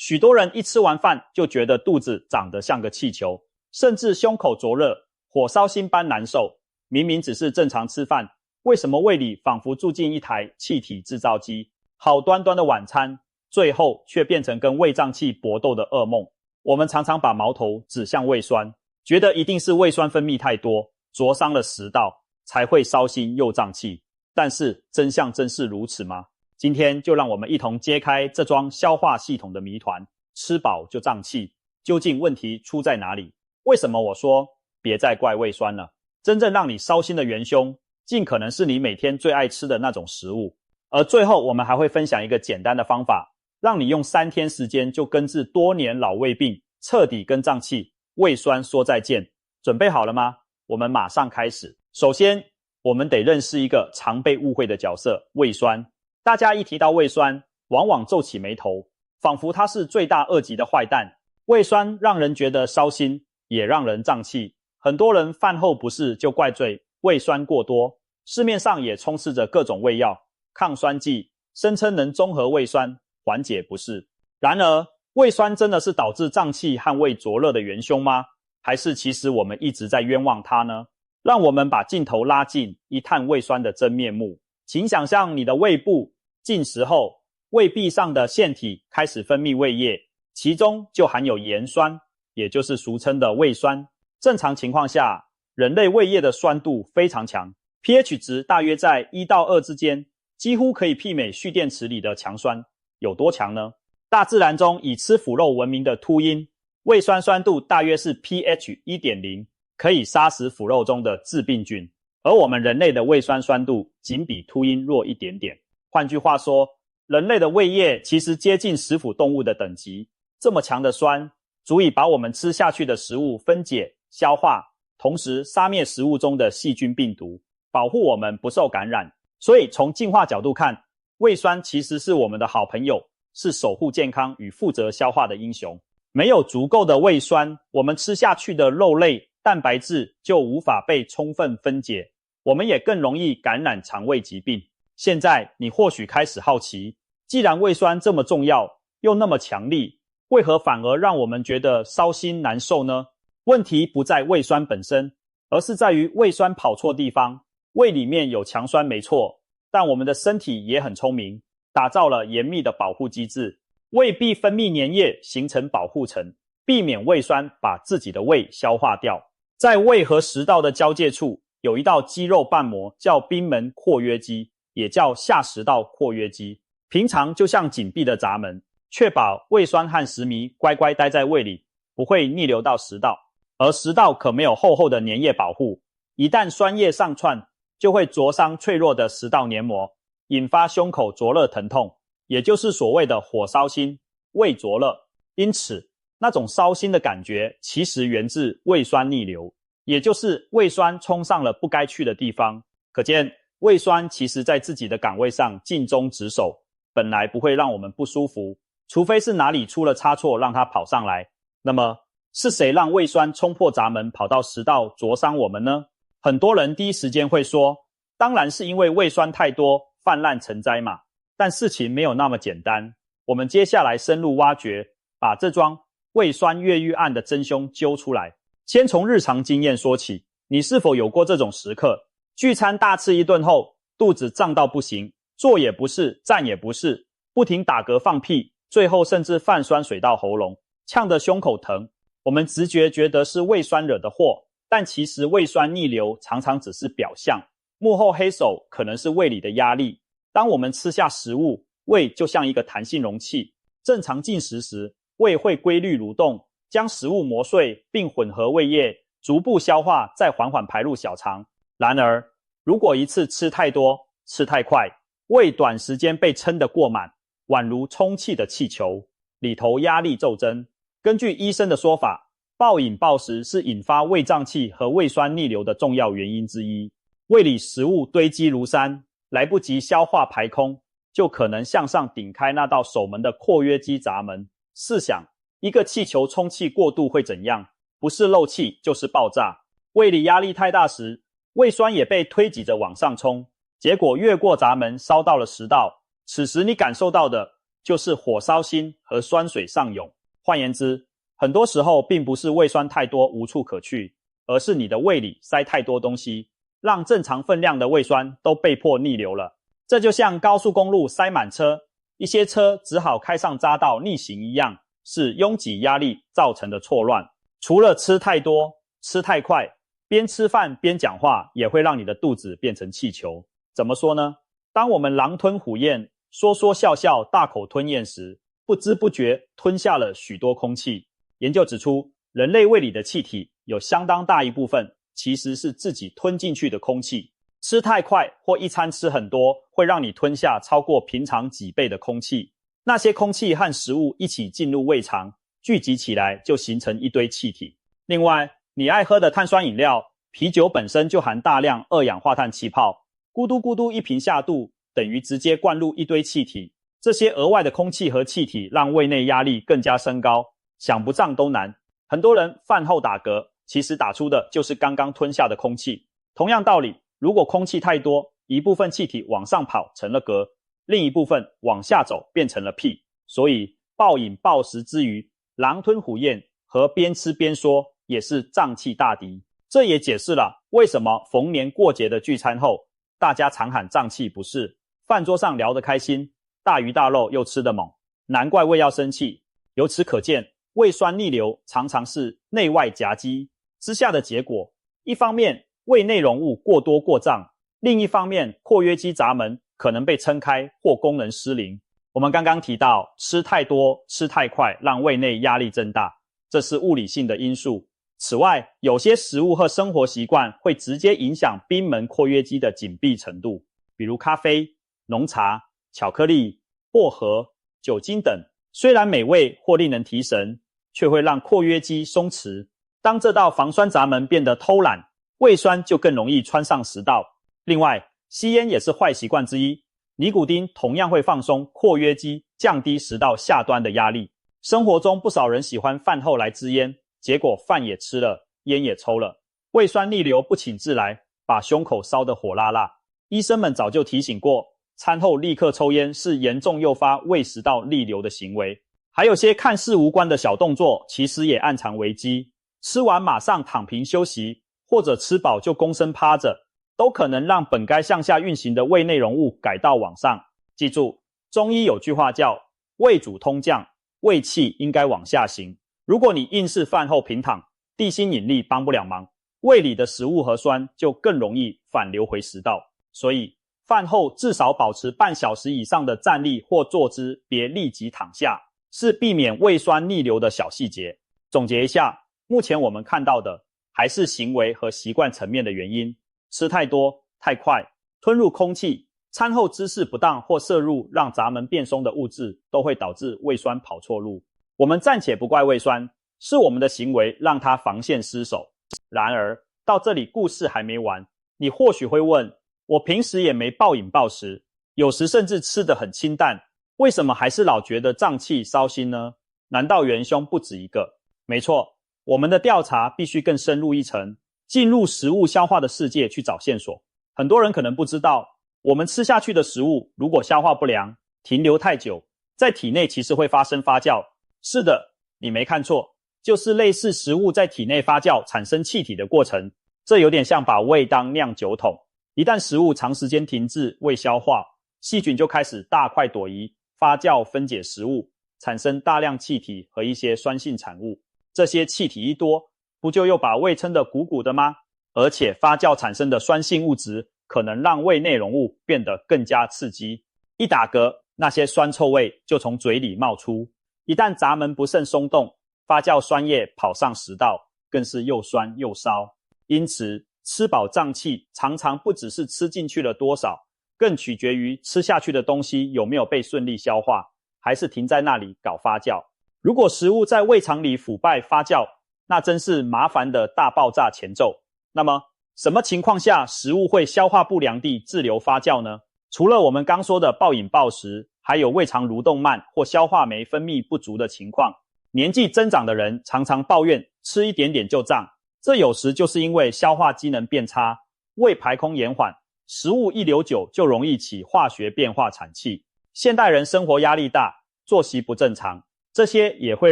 许多人一吃完饭就觉得肚子长得像个气球，甚至胸口灼热，火烧心般难受。明明只是正常吃饭，为什么胃里仿佛住进一台气体制造机？好端端的晚餐，最后却变成跟胃胀气搏斗的噩梦。我们常常把矛头指向胃酸，觉得一定是胃酸分泌太多，灼伤了食道，才会烧心又胀气。但是真相真是如此吗？今天就让我们一同揭开这桩消化系统的谜团，吃饱就胀气，究竟问题出在哪里？为什么我说别再怪胃酸了？真正让你烧心的元凶，尽可能是你每天最爱吃的那种食物。而最后我们还会分享一个简单的方法，让你用3天时间就根治多年老胃病，彻底跟胀气、胃酸说再见。准备好了吗？我们马上开始。首先，我们得认识一个常被误会的角色——胃酸。大家一提到胃酸，往往皱起眉头，仿佛它是罪大恶极的坏蛋。胃酸让人觉得烧心，也让人胀气。很多人饭后不适就怪罪胃酸过多，市面上也充斥着各种胃药、抗酸剂，声称能中和胃酸，缓解不适。然而，胃酸真的是导致胀气和胃灼热的元凶吗？还是其实我们一直在冤枉它呢？让我们把镜头拉近，一探胃酸的真面目。请想象你的胃部进食后，胃壁上的腺体开始分泌胃液，其中就含有盐酸，也就是俗称的胃酸。正常情况下，人类胃液的酸度非常强， pH 值大约在1到2之间，几乎可以媲美蓄电池里的强酸。有多强呢？大自然中以吃腐肉闻名的秃鹰，胃酸酸度大约是 pH 1.0， 可以杀死腐肉中的致病菌。而我们人类的胃酸酸度仅比秃鹰弱一点点。换句话说，人类的胃液其实接近食腐动物的等级。这么强的酸，足以把我们吃下去的食物分解、消化，同时杀灭食物中的细菌病毒，保护我们不受感染。所以从进化角度看，胃酸其实是我们的好朋友，是守护健康与负责消化的英雄。没有足够的胃酸，我们吃下去的肉类蛋白质就无法被充分分解，我们也更容易感染肠胃疾病。现在你或许开始好奇，既然胃酸这么重要，又那么强力，为何反而让我们觉得烧心难受呢？问题不在胃酸本身，而是在于胃酸跑错地方。胃里面有强酸没错，但我们的身体也很聪明，打造了严密的保护机制。胃壁分泌粘液形成保护层，避免胃酸把自己的胃消化掉。在胃和食道的交界处有一道肌肉瓣膜，叫贲门括约肌，也叫下食道括约肌。平常就像紧闭的闸门，确保胃酸和食糜乖乖待在胃里，不会逆流到食道。而食道可没有厚厚的粘液保护，一旦酸液上窜，就会灼伤脆弱的食道黏膜，引发胸口灼热疼痛，也就是所谓的火烧心、胃灼热。因此，那种烧心的感觉其实源自胃酸逆流，也就是胃酸冲上了不该去的地方。可见，胃酸其实在自己的岗位上尽忠职守，本来不会让我们不舒服，除非是哪里出了差错让它跑上来。那么，是谁让胃酸冲破闸门跑到食道灼伤我们呢？很多人第一时间会说，当然是因为胃酸太多泛滥成灾嘛。但事情没有那么简单，我们接下来深入挖掘，把这桩胃酸越狱案的真凶揪出来。先从日常经验说起，你是否有过这种时刻？聚餐大吃一顿后，肚子胀到不行，坐也不是，站也不是，不停打嗝放屁，最后甚至泛酸水到喉咙，呛得胸口疼。我们直觉觉得是胃酸惹的祸，但其实胃酸逆流常常只是表象，幕后黑手可能是胃里的压力。当我们吃下食物，胃就像一个弹性容器，正常进食时，胃会规律蠕动，将食物磨碎并混合胃液，逐步消化，再缓缓排入小肠。然而，如果一次吃太多、吃太快，胃短时间被撑得过满，宛如充气的气球，里头压力骤增。根据医生的说法，暴饮暴食是引发胃胀气和胃酸逆流的重要原因之一。胃里食物堆积如山，来不及消化排空，就可能向上顶开那道守门的括约肌闸门。试想，一个气球充气过度会怎样？不是漏气就是爆炸。胃里压力太大时，胃酸也被推挤着往上冲，结果越过闸门烧到了食道。此时你感受到的就是火烧心和酸水上涌。换言之，很多时候并不是胃酸太多无处可去，而是你的胃里塞太多东西，让正常分量的胃酸都被迫逆流了。这就像高速公路塞满车，一些车只好开上匝道逆行一样，是拥挤压力造成的错乱。除了吃太多、吃太快，边吃饭边讲话也会让你的肚子变成气球。怎么说呢？当我们狼吞虎咽、说说笑笑、大口吞咽时，不知不觉吞下了许多空气。研究指出，人类胃里的气体有相当大一部分其实是自己吞进去的空气。吃太快或一餐吃很多，会让你吞下超过平常几倍的空气。那些空气和食物一起进入胃肠，聚集起来就形成一堆气体。另外，你爱喝的碳酸饮料，啤酒本身就含大量二氧化碳气泡，咕嘟咕嘟一瓶下肚，等于直接灌入一堆气体。这些额外的空气和气体让胃内压力更加升高，想不胀都难。很多人饭后打嗝，其实打出的就是刚刚吞下的空气。同样道理，如果空气太多，一部分气体往上跑成了嗝，另一部分往下走变成了屁。所以暴饮暴食之余，狼吞虎咽和边吃边说也是胀气大敌。这也解释了为什么逢年过节的聚餐后，大家常喊胀气不是，饭桌上聊得开心，大鱼大肉又吃得猛，难怪胃要生气。由此可见，胃酸逆流常常是内外夹击之下的结果。一方面胃内容物过多过胀，另一方面括约肌闸门可能被撑开或功能失灵。我们刚刚提到吃太多吃太快让胃内压力增大，这是物理性的因素。此外，有些食物和生活习惯会直接影响贲门括约肌的紧闭程度，比如咖啡、浓茶、巧克力、薄荷、酒精等，虽然美味或令人提神，却会让括约肌松弛。当这道防酸闸门变得偷懒，胃酸就更容易穿上食道。另外，吸烟也是坏习惯之一，尼古丁同样会放松括约肌，降低食道下端的压力。生活中不少人喜欢饭后来支烟，结果饭也吃了，烟也抽了，胃酸逆流不请自来，把胸口烧得火辣辣。医生们早就提醒过，餐后立刻抽烟是严重诱发胃食道逆流的行为。还有些看似无关的小动作，其实也暗藏危机。吃完马上躺平休息，或者吃饱就躬身趴着，都可能让本该向下运行的胃内容物改道往上。记住，中医有句话叫胃主通降，胃气应该往下行。如果你硬是饭后平躺，地心引力帮不了忙，胃里的食物和酸就更容易反流回食道。所以饭后至少保持半小时以上的站立或坐姿，别立即躺下，是避免胃酸逆流的小细节。总结一下，目前我们看到的还是行为和习惯层面的原因。吃太多、太快、吞入空气、餐后姿势不当或摄入让闸门变松的物质，都会导致胃酸跑错路。我们暂且不怪胃酸，是我们的行为让它防线失守。然而，到这里故事还没完。你或许会问，我平时也没暴饮暴食，有时甚至吃得很清淡，为什么还是老觉得胀气烧心呢？难道元凶不止一个？没错，我们的调查必须更深入一层，进入食物消化的世界去找线索。很多人可能不知道，我们吃下去的食物如果消化不良，停留太久，在体内其实会发生发酵。是的，你没看错，就是类似食物在体内发酵产生气体的过程。这有点像把胃当酿酒桶，一旦食物长时间停滞未消化，细菌就开始大快朵颐，发酵分解食物，产生大量气体和一些酸性产物。这些气体一多，不就又把胃撑得鼓鼓的吗？而且发酵产生的酸性物质可能让胃内容物变得更加刺激，一打嗝，那些酸臭味就从嘴里冒出。一旦闸门不慎松动，发酵酸液跑上食道，更是又酸又烧。因此，吃饱胀气常常不只是吃进去了多少，更取决于吃下去的东西有没有被顺利消化，还是停在那里搞发酵。如果食物在胃肠里腐败发酵，那真是麻烦的大爆炸前奏。那么，什么情况下食物会消化不良地滞留发酵呢？除了我们刚说的暴饮暴食，还有胃肠蠕动慢或消化酶分泌不足的情况。年纪增长的人常常抱怨吃一点点就胀，这有时就是因为消化机能变差，胃排空延缓，食物一留久就容易起化学变化产气。现代人生活压力大，作息不正常，这些也会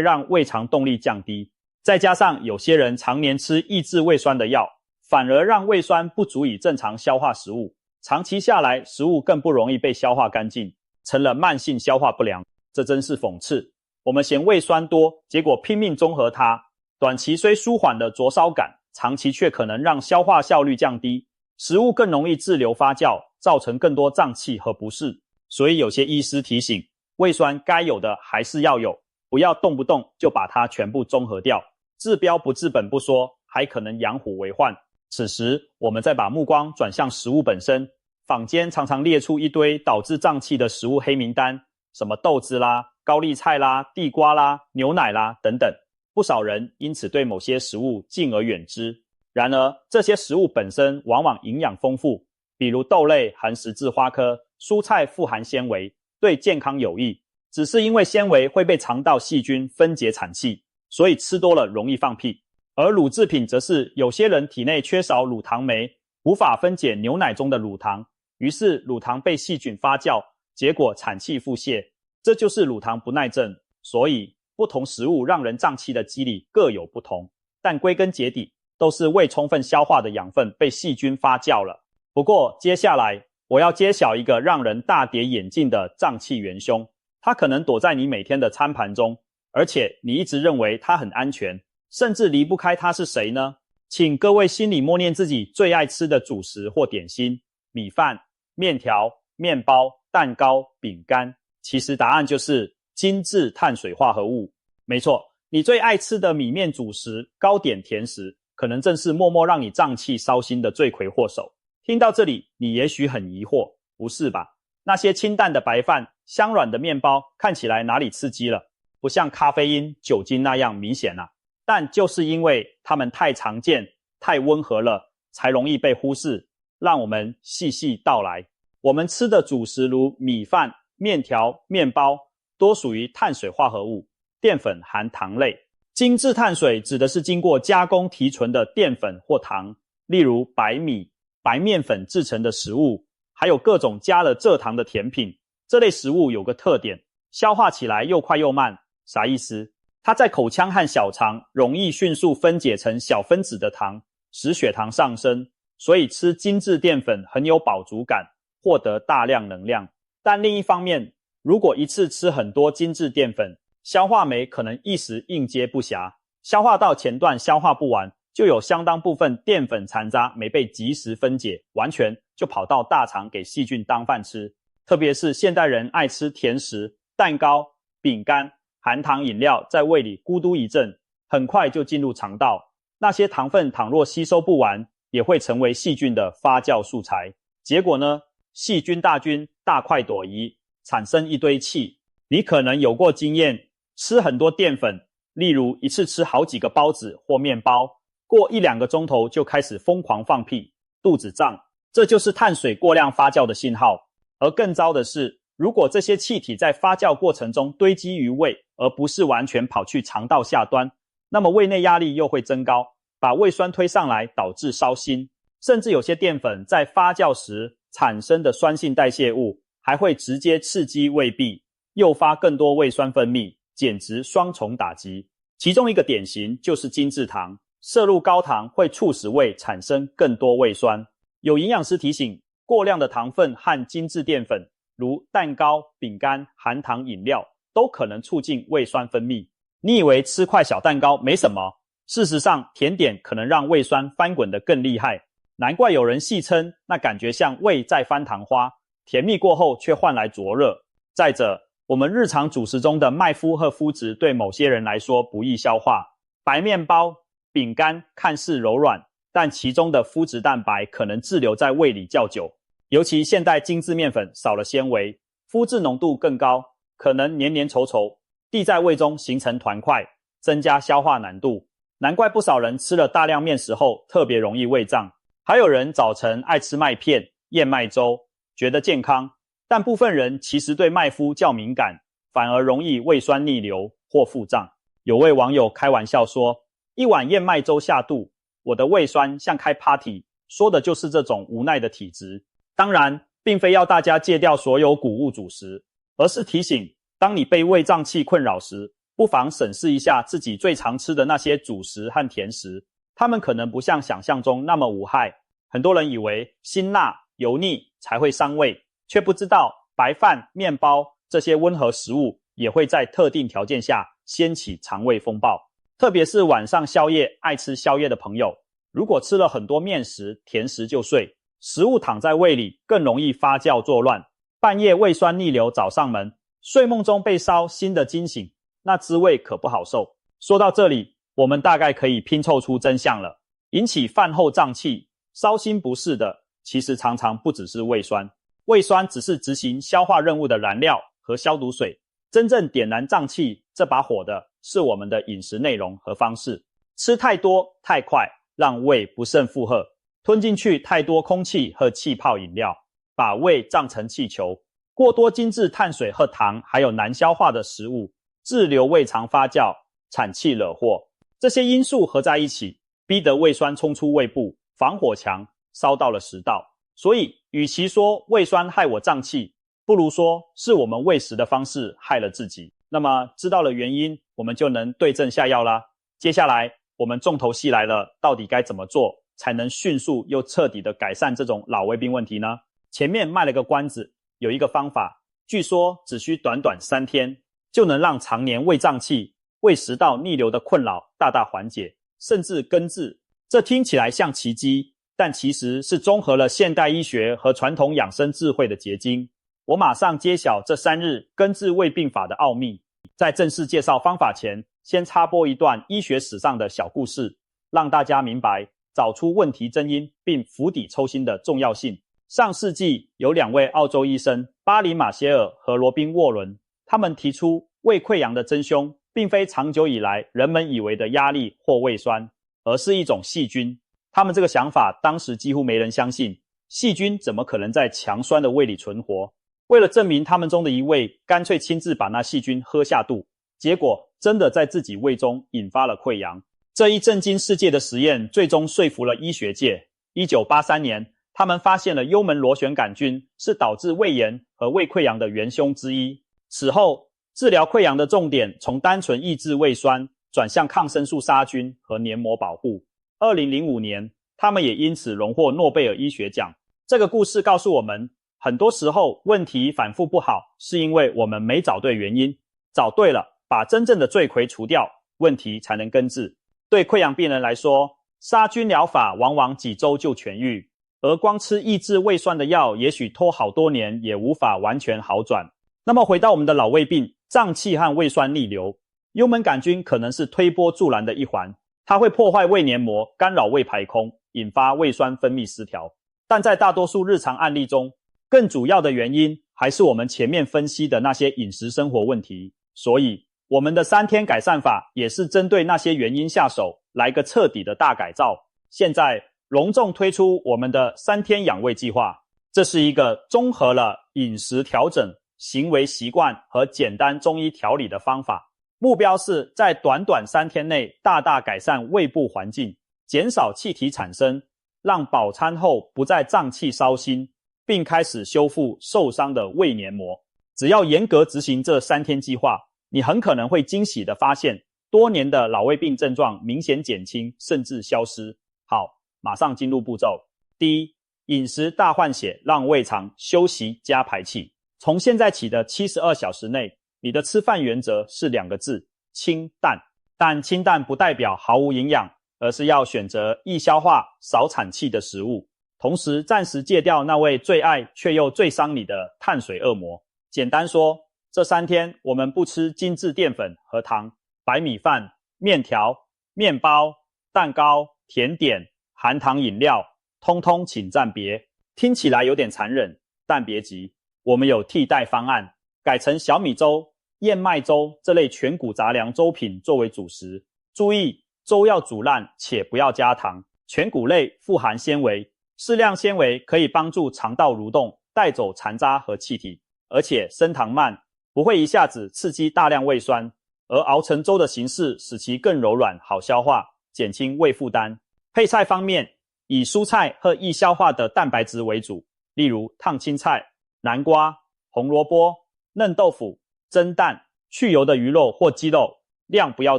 让胃肠动力降低。再加上有些人常年吃抑制胃酸的药，反而让胃酸不足以正常消化食物，长期下来食物更不容易被消化干净，成了慢性消化不良。这真是讽刺，我们嫌胃酸多，结果拼命中和它，短期虽舒缓了灼烧感，长期却可能让消化效率降低，食物更容易滞留发酵，造成更多胀气和不适。所以有些医师提醒，胃酸该有的还是要有，不要动不动就把它全部中和掉，治标不治本不说，还可能养虎为患。此时我们再把目光转向食物本身，坊间常常列出一堆导致胀气的食物黑名单，什么豆子啦、高丽菜啦、地瓜啦、牛奶啦等等，不少人因此对某些食物敬而远之。然而这些食物本身往往营养丰富，比如豆类含十字花科，蔬菜富含纤维，对健康有益，只是因为纤维会被肠道细菌分解产气，所以吃多了容易放屁。而乳制品则是有些人体内缺少乳糖酶，无法分解牛奶中的乳糖，于是乳糖被细菌发酵，结果产气腹泻，这就是乳糖不耐症。所以不同食物让人胀气的机理各有不同，但归根结底都是未充分消化的养分被细菌发酵了。不过接下来我要揭晓一个让人大跌眼镜的胀气元凶，它可能躲在你每天的餐盘中，而且你一直认为它很安全，甚至离不开它。是谁呢？请各位心里默念自己最爱吃的主食或点心，米饭、面条、面包、蛋糕、饼干。其实答案就是精致碳水化合物。没错，你最爱吃的米面主食、糕点甜食，可能正是默默让你胀气烧心的罪魁祸首。听到这里，你也许很疑惑，不是吧？那些清淡的白饭、香软的面包，看起来哪里刺激了？不像咖啡因、酒精那样明显啊。但就是因为它们太常见、太温和了，才容易被忽视。让我们细细道来。我们吃的主食如米饭、面条、面包，多属于碳水化合物，淀粉含糖类。精致碳水指的是经过加工提纯的淀粉或糖，例如白米、白面粉制成的食物，还有各种加了蔗糖的甜品。这类食物有个特点，消化起来又快又慢。啥意思？它在口腔和小肠容易迅速分解成小分子的糖，使血糖上升，所以吃精致淀粉很有饱足感，获得大量能量。但另一方面，如果一次吃很多精致淀粉，消化酶可能一时应接不暇，消化道前段消化不完，就有相当部分淀粉残渣没被及时分解，完全就跑到大肠给细菌当饭吃。特别是现代人爱吃甜食、蛋糕、饼干、含糖饮料，在胃里咕嘟一阵，很快就进入肠道。那些糖分倘若吸收不完，也会成为细菌的发酵素材。结果呢，细菌大军大快朵颐，产生一堆气。你可能有过经验，吃很多淀粉，例如一次吃好几个包子或面包，过1-2个钟头就开始疯狂放屁，肚子胀，这就是碳水过量发酵的信号。而更糟的是，如果这些气体在发酵过程中堆积于胃，而不是完全跑去肠道下端，那么胃内压力又会增高，把胃酸推上来，导致烧心。甚至有些淀粉在发酵时产生的酸性代谢物，还会直接刺激胃壁，诱发更多胃酸分泌，简直双重打击。其中一个典型就是精制糖，摄入高糖会促使胃产生更多胃酸。有营养师提醒，过量的糖分和精致淀粉，如蛋糕、饼干、含糖饮料，都可能促进胃酸分泌。你以为吃块小蛋糕没什么，事实上甜点可能让胃酸翻滚得更厉害。难怪有人戏称那感觉像胃在翻糖花，甜蜜过后却换来灼热。再者，我们日常主食中的麦麸和麸质对某些人来说不易消化。白面包、饼干看似柔软，但其中的麸质蛋白可能滞留在胃里较久。尤其现代精致面粉少了纤维，麸质浓度更高，可能黏黏稠稠，滴在胃中形成团块，增加消化难度。难怪不少人吃了大量面食后特别容易胃胀。还有人早晨爱吃麦片、燕麦粥，觉得健康，但部分人其实对麦麸较敏感，反而容易胃酸逆流或腹胀。有位网友开玩笑说，一碗燕麦粥下肚，我的胃酸像开 party， 说的就是这种无奈的体质。当然并非要大家戒掉所有谷物主食，而是提醒当你被胃胀气困扰时，不妨审视一下自己最常吃的那些主食和甜食，它们可能不像想象中那么无害。很多人以为辛辣、油腻才会伤胃，却不知道白饭、面包这些温和食物也会在特定条件下掀起肠胃风暴。特别是晚上宵夜爱吃宵夜的朋友，如果吃了很多面食、甜食就睡，食物躺在胃里更容易发酵作乱，半夜胃酸逆流找上门，睡梦中被烧新的惊醒，那滋味可不好受。说到这里，我们大概可以拼凑出真相了。引起饭后胀气、烧心不适的，其实常常不只是胃酸。胃酸只是执行消化任务的燃料和消毒水，真正点燃胀气这把火的是我们的饮食内容和方式。吃太多太快，让胃不胜负荷，吞进去太多空气和气泡饮料，把胃胀成气球。过多精致碳水和糖，还有难消化的食物，滞留胃肠发酵，产气惹祸。这些因素合在一起，逼得胃酸冲出胃部，防火墙烧到了食道。所以与其说胃酸害我胀气，不如说是我们喂食的方式害了自己。那么知道了原因，我们就能对症下药啦。接下来我们重头戏来了，到底该怎么做才能迅速又彻底的改善这种老胃病问题呢？前面卖了个关子，有一个方法，据说只需短短3天，就能让常年胃胀气、胃食道逆流的困扰大大缓解，甚至根治。这听起来像奇迹，但其实是综合了现代医学和传统养生智慧的结晶。我马上揭晓这3日根治胃病法的奥秘。在正式介绍方法前，先插播一段医学史上的小故事，让大家明白找出问题真因并釜底抽薪的重要性。上世纪有2位澳洲医生，巴里·马歇尔和罗宾·沃伦，他们提出胃溃疡的真凶并非长久以来人们以为的压力或胃酸，而是一种细菌。他们这个想法当时几乎没人相信，细菌怎么可能在强酸的胃里存活？为了证明他们中的一位干脆亲自把那细菌喝下肚，结果真的在自己胃中引发了溃疡。这一震惊世界的实验最终说服了医学界。1983年，他们发现了幽门螺旋杆菌是导致胃炎和胃溃疡的元凶之一。此后，治疗溃疡的重点从单纯抑制胃酸转向抗生素杀菌和黏膜保护。2005年，他们也因此荣获诺贝尔医学奖。这个故事告诉我们，很多时候问题反复不好，是因为我们没找对原因，找对了，把真正的罪魁除掉，问题才能根治。对溃疡病人来说，杀菌疗法往往几周就痊愈，而光吃抑制胃酸的药，也许拖好多年也无法完全好转。那么回到我们的老胃病，胀气和胃酸逆流，幽门杆菌可能是推波助澜的一环，它会破坏胃黏膜，干扰胃排空，引发胃酸分泌失调。但在大多数日常案例中，更主要的原因还是我们前面分析的那些饮食生活问题。所以我们的3天改善法也是针对那些原因下手，来个彻底的大改造。现在隆重推出我们的3天养胃计划，这是一个综合了饮食调整、行为习惯和简单中医调理的方法，目标是在短短3天内大大改善胃部环境，减少气体产生，让饱餐后不再胀气烧心，并开始修复受伤的胃黏膜。只要严格执行这3天计划，你很可能会惊喜地发现，多年的老胃病症状明显减轻，甚至消失。好，马上进入步骤。第一，饮食大换血，让胃肠休息加排气。从现在起的72小时内，你的吃饭原则是2个字：清淡。但清淡不代表毫无营养，而是要选择易消化、少产气的食物，同时暂时戒掉那位最爱却又最伤你的碳水恶魔。简单说，这3天我们不吃精致淀粉和糖、白米饭、面条、面包、蛋糕、甜点、含糖饮料，通通请暂别。听起来有点残忍，但别急，我们有替代方案，改成小米粥、燕麦粥这类全谷杂粮粥品作为主食。注意，粥要煮烂且不要加糖。全谷类富含纤维，适量纤维可以帮助肠道蠕动，带走残渣和气体，而且升糖慢，不会一下子刺激大量胃酸，而熬成粥的形式使其更柔软好消化，减轻胃负担。配菜方面，以蔬菜和易消化的蛋白质为主，例如烫青菜、南瓜、红萝卜、嫩豆腐、蒸蛋，去油的鱼肉或鸡肉，量不要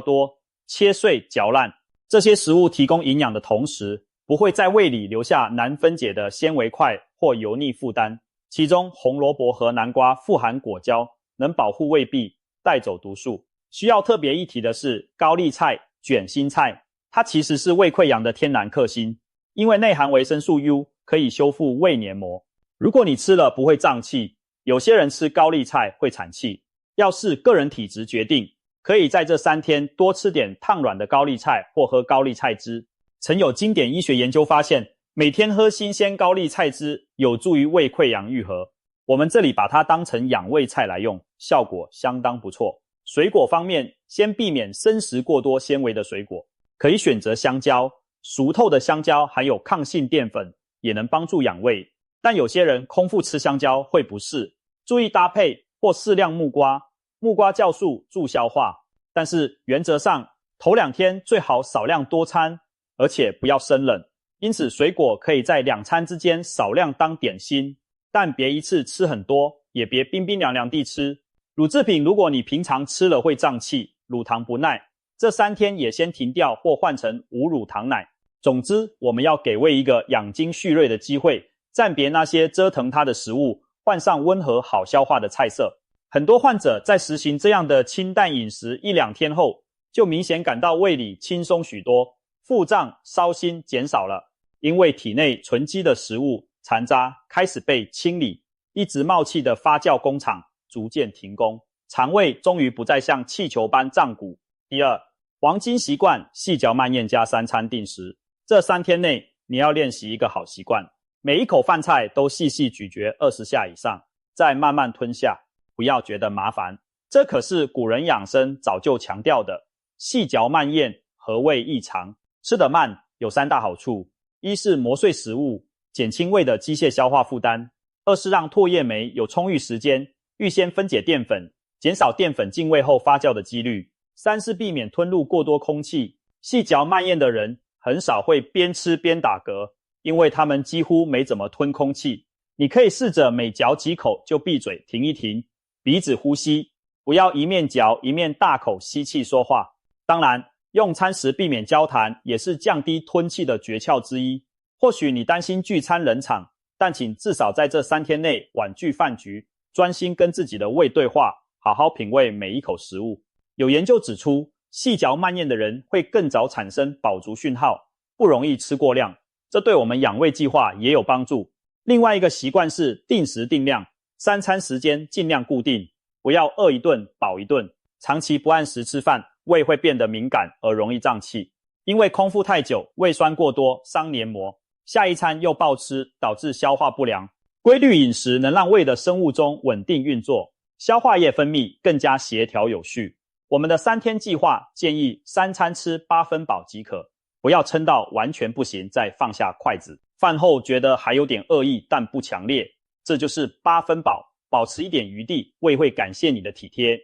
多，切碎嚼烂。这些食物提供营养的同时，不会在胃里留下难分解的纤维块或油腻负担。其中红萝卜和南瓜富含果胶，能保护胃壁，带走毒素。需要特别一提的是高丽菜、卷心菜，它其实是胃溃疡的天然克星，因为内含维生素 U， 可以修复胃黏膜。如果你吃了不会胀气，有些人吃高丽菜会产气，要视个人体质决定，可以在这3天多吃点烫软的高丽菜或喝高丽菜汁。曾有经典医学研究发现，每天喝新鲜高丽菜汁有助于胃溃疡愈合。我们这里把它当成养胃菜来用，效果相当不错。水果方面，先避免生食过多纤维的水果，可以选择香蕉。熟透的香蕉含有抗性淀粉，也能帮助养胃。但有些人空腹吃香蕉会不适，注意搭配或适量木瓜。木瓜酵素助消化，但是原则上头2天最好少量多餐，而且不要生冷。因此水果可以在2餐之间少量当点心，但别一次吃很多，也别冰冰凉凉地吃。乳制品如果你平常吃了会胀气，乳糖不耐，这3天也先停掉或换成无乳糖奶。总之，我们要给胃一个养精蓄锐的机会，暂别那些折腾它的食物，换上温和好消化的菜色。很多患者在实行这样的清淡饮食1-2天后，就明显感到胃里轻松许多，腹胀、烧心减少了，因为体内存积的食物残渣开始被清理，一直冒气的发酵工厂逐渐停工，肠胃终于不再像气球般胀鼓。第二，黄金习惯细嚼慢咽加3餐定时。这3天内你要练习一个好习惯，每一口饭菜都细细咀嚼20下以上，再慢慢吞下，不要觉得麻烦。这可是古人养生早就强调的，细嚼慢咽，和胃益肠。吃得慢有3大好处：一是磨碎食物，减轻胃的机械消化负担；二是让唾液酶有充裕时间预先分解淀粉，减少淀粉进胃后发酵的几率；三是避免吞入过多空气。细嚼慢咽的人很少会边吃边打嗝，因为他们几乎没怎么吞空气。你可以试着每嚼几口就闭嘴停一停，鼻子呼吸，不要一面嚼一面大口吸气说话。当然，用餐时避免交谈也是降低吞气的诀窍之一。或许你担心聚餐冷场，但请至少在这3天内婉拒饭局，专心跟自己的胃对话，好好品味每一口食物。有研究指出，细嚼慢咽的人会更早产生饱足讯号，不容易吃过量，这对我们养胃计划也有帮助。另外一个习惯是定时定量，3餐时间尽量固定，不要饿一顿饱一顿。长期不按时吃饭，胃会变得敏感而容易胀气，因为空腹太久，胃酸过多伤黏膜，下一餐又暴吃，导致消化不良。规律饮食能让胃的生物钟稳定运作，消化液分泌更加协调有序。我们的3天计划建议3餐吃8分饱即可，不要撑到完全不行再放下筷子。饭后觉得还有点饿意但不强烈，这就是8分饱，保持一点余地，胃会感谢你的体贴。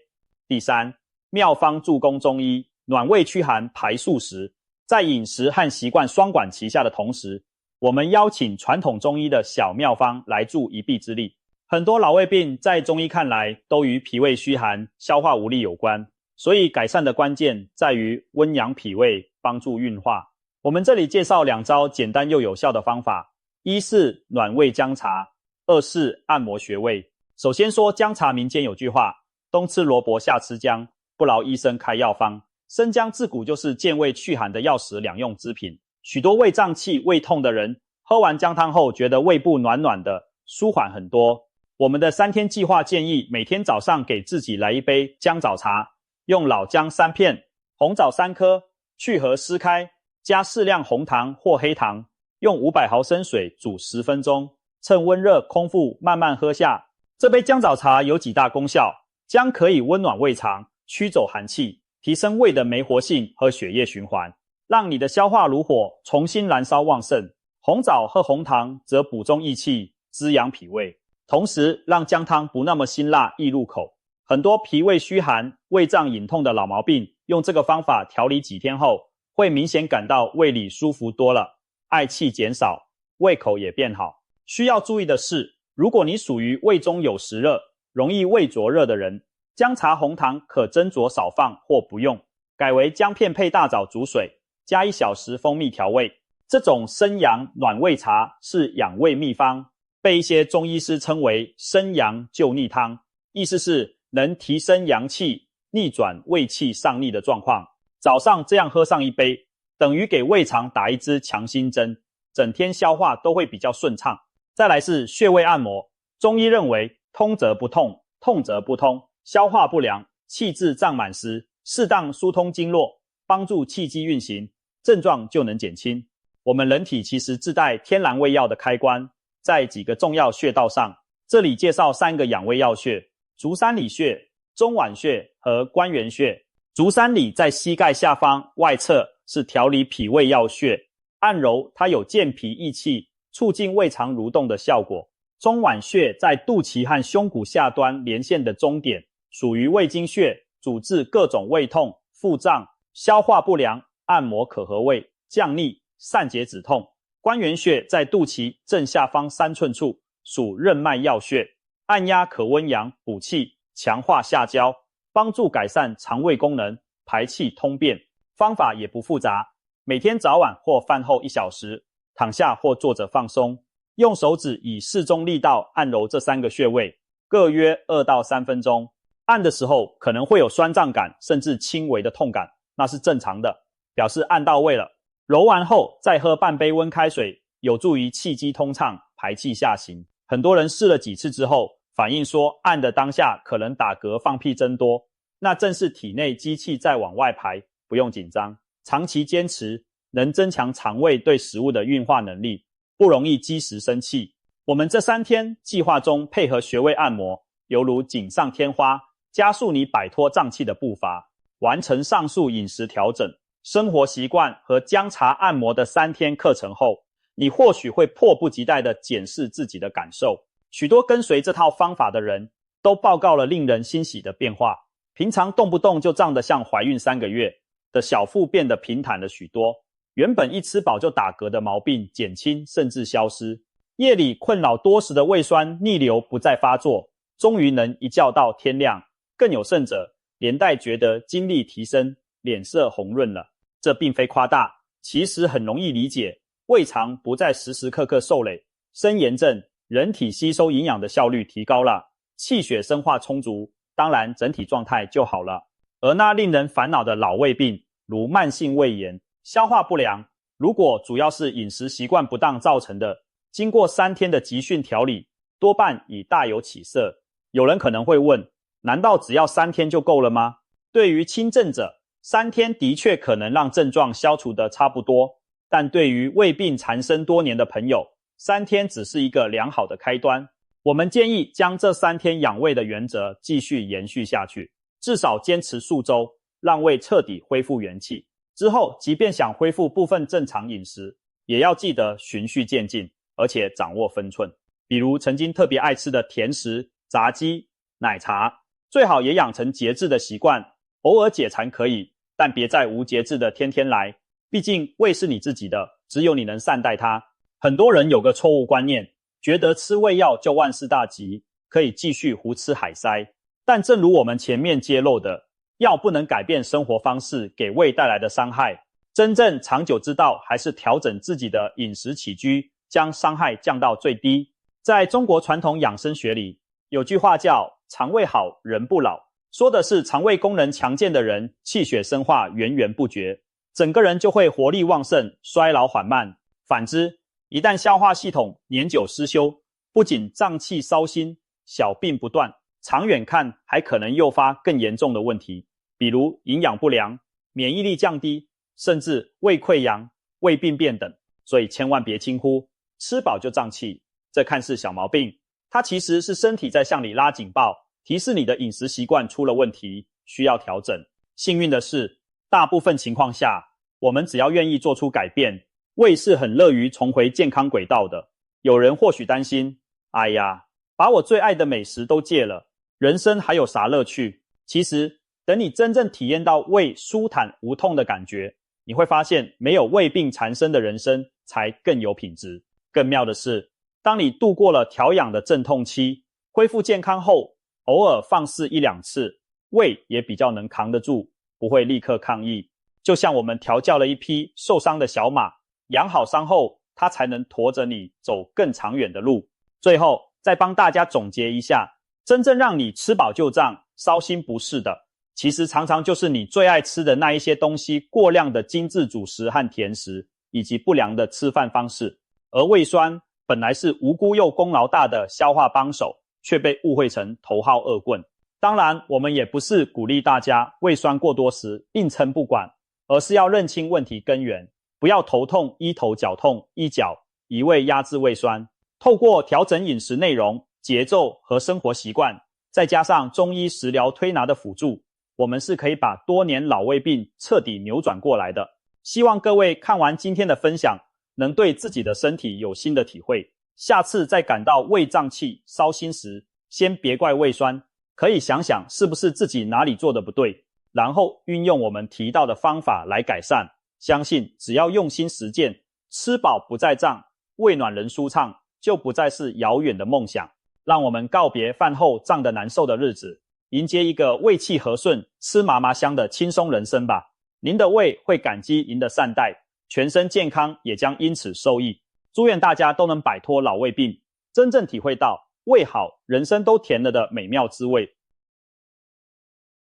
第三，妙方助攻中医，暖胃驱寒排宿时。在饮食和习惯双管齐下的同时，我们邀请传统中医的小妙方来助一臂之力。很多老胃病在中医看来都与脾胃虚寒、消化无力有关，所以改善的关键在于温养脾胃，帮助运化。我们这里介绍2招简单又有效的方法，一是暖胃姜茶，二是按摩穴位。首先说姜茶，民间有句话，冬吃萝卜夏吃姜，不劳医生开药方。生姜自古就是健胃祛寒的药食两用之品，许多胃胀气、胃痛的人喝完姜汤后觉得胃部暖暖的，舒缓很多。我们的3天计划建议每天早上给自己来一杯姜枣茶，用老姜3片，红枣3颗，去核撕开，加适量红糖或黑糖，用500毫升水煮10分钟，趁温热空腹慢慢喝下。这杯姜枣茶有几大功效，姜可以温暖胃肠，驱走寒气，提升胃的酶活性和血液循环，让你的消化如火重新燃烧旺盛。红枣和红糖则补中益气，滋养脾胃，同时让姜汤不那么辛辣易入口。很多脾胃虚寒、胃胀隐痛的老毛病，用这个方法调理几天后，会明显感到胃里舒服多了，嗳气减少，胃口也变好。需要注意的是，如果你属于胃中有实热、容易胃灼热的人，姜茶红糖可斟酌少放或不用，改为姜片配大枣煮水，加1小时蜂蜜调味。这种生阳暖胃茶是养胃秘方，被一些中医师称为生阳救逆汤，意思是能提升阳气，逆转胃气上逆的状况。早上这样喝上一杯，等于给胃肠打一支强心针，整天消化都会比较顺畅。再来是穴位按摩，中医认为通则不痛，痛则不通，消化不良、气滞胀满时，适当疏通经络，帮助气机运行，症状就能减轻。我们人体其实自带天然胃药的开关，在几个重要穴道上，这里介绍3个养胃要穴：足三里穴、中脘穴和关元穴。足三里在膝盖下方外侧，是调理脾胃要穴，按揉它有健脾益气、促进胃肠蠕动的效果。中脘穴在肚脐和胸骨下端连线的中点，属于胃经穴，主治各种胃痛、腹胀、消化不良，按摩可和胃、降逆、散结止痛。关元穴在肚脐正下方3寸处，属任脉要穴，按压可温阳补气，强化下焦，帮助改善肠胃功能，排气通便。方法也不复杂，每天早晚或饭后1小时，躺下或坐着放松，用手指以适中力道按揉这3个穴位，各约2到3分钟。按的时候可能会有酸胀感，甚至轻微的痛感，那是正常的，表示按到位了。揉完后再喝半杯温开水，有助于气机通畅，排气下行。很多人试了几次之后，反映说按的当下可能打嗝放屁增多，那正是体内积气在往外排，不用紧张。长期坚持能增强肠胃对食物的运化能力，不容易积食生气。我们这3天计划中配合穴位按摩，犹如锦上添花，加速你摆脱胀气的步伐。完成上述饮食调整、生活习惯和姜茶按摩的3天课程后，你或许会迫不及待地检视自己的感受。许多跟随这套方法的人都报告了令人欣喜的变化，平常动不动就胀得像怀孕3个月的小腹变得平坦了许多，原本一吃饱就打嗝的毛病减轻甚至消失，夜里困扰多时的胃酸逆流不再发作，终于能一觉到天亮。更有甚者，连带觉得精力提升，脸色红润了。这并非夸大，其实很容易理解，胃肠不再时时刻刻受累，生炎症，人体吸收营养的效率提高了，气血生化充足，当然整体状态就好了。而那令人烦恼的老胃病，如慢性胃炎、消化不良，如果主要是饮食习惯不当造成的，经过3天的集训调理，多半已大有起色。有人可能会问，难道只要3天就够了吗？对于轻症者，3天的确可能让症状消除得差不多，但对于胃病缠身多年的朋友，3天只是一个良好的开端。我们建议将这3天养胃的原则继续延续下去，至少坚持数周，让胃彻底恢复元气。之后即便想恢复部分正常饮食，也要记得循序渐进，而且掌握分寸。比如曾经特别爱吃的甜食、炸鸡、奶茶，最好也养成节制的习惯，偶尔解馋可以，但别再无节制的天天来。毕竟胃是你自己的，只有你能善待它。很多人有个错误观念，觉得吃胃药就万事大吉，可以继续胡吃海塞。但正如我们前面揭露的，药不能改变生活方式给胃带来的伤害，真正长久之道还是调整自己的饮食起居，将伤害降到最低。在中国传统养生学里，有句话叫肠胃好人不老，说的是肠胃功能强健的人，气血生化源源不绝，整个人就会活力旺盛，衰老缓慢。反之，一旦消化系统年久失修，不仅胀气烧心，小病不断，长远看还可能诱发更严重的问题，比如营养不良、免疫力降低，甚至胃溃疡、胃病变等。所以千万别轻忽吃饱就胀气，这看似小毛病，它其实是身体在向你拉警报，提示你的饮食习惯出了问题，需要调整。幸运的是，大部分情况下，我们只要愿意做出改变，胃是很乐于重回健康轨道的。有人或许担心，哎呀，把我最爱的美食都戒了，人生还有啥乐趣？其实，等你真正体验到胃舒坦无痛的感觉，你会发现没有胃病缠身的人生才更有品质。更妙的是，当你度过了调养的阵痛期，恢复健康后，偶尔放肆1-2次，胃也比较能扛得住，不会立刻抗议。就像我们调教了一匹受伤的小马，养好伤后，它才能驮着你走更长远的路。最后再帮大家总结一下，真正让你吃饱就胀、烧心不适的，其实常常就是你最爱吃的那一些东西过量的精致主食和甜食，以及不良的吃饭方式。而胃酸本来是无辜又功劳大的消化帮手，却被误会成头号恶棍。当然，我们也不是鼓励大家胃酸过多时硬撑不管，而是要认清问题根源，不要头痛医头脚痛医脚，一味压制胃酸。透过调整饮食内容、节奏和生活习惯，再加上中医食疗推拿的辅助，我们是可以把多年老胃病彻底扭转过来的。希望各位看完今天的分享，能对自己的身体有新的体会。下次再感到胃胀气、烧心时，先别怪胃酸，可以想想是不是自己哪里做的不对，然后运用我们提到的方法来改善。相信只要用心实践，吃饱不再胀，胃暖人舒畅，就不再是遥远的梦想。让我们告别饭后胀得难受的日子，迎接一个胃气和顺、吃麻麻香的轻松人生吧。您的胃会感激您的善待，全身健康也将因此受益。祝愿大家都能摆脱老胃病，真正体会到胃好人生都甜了的美妙滋味。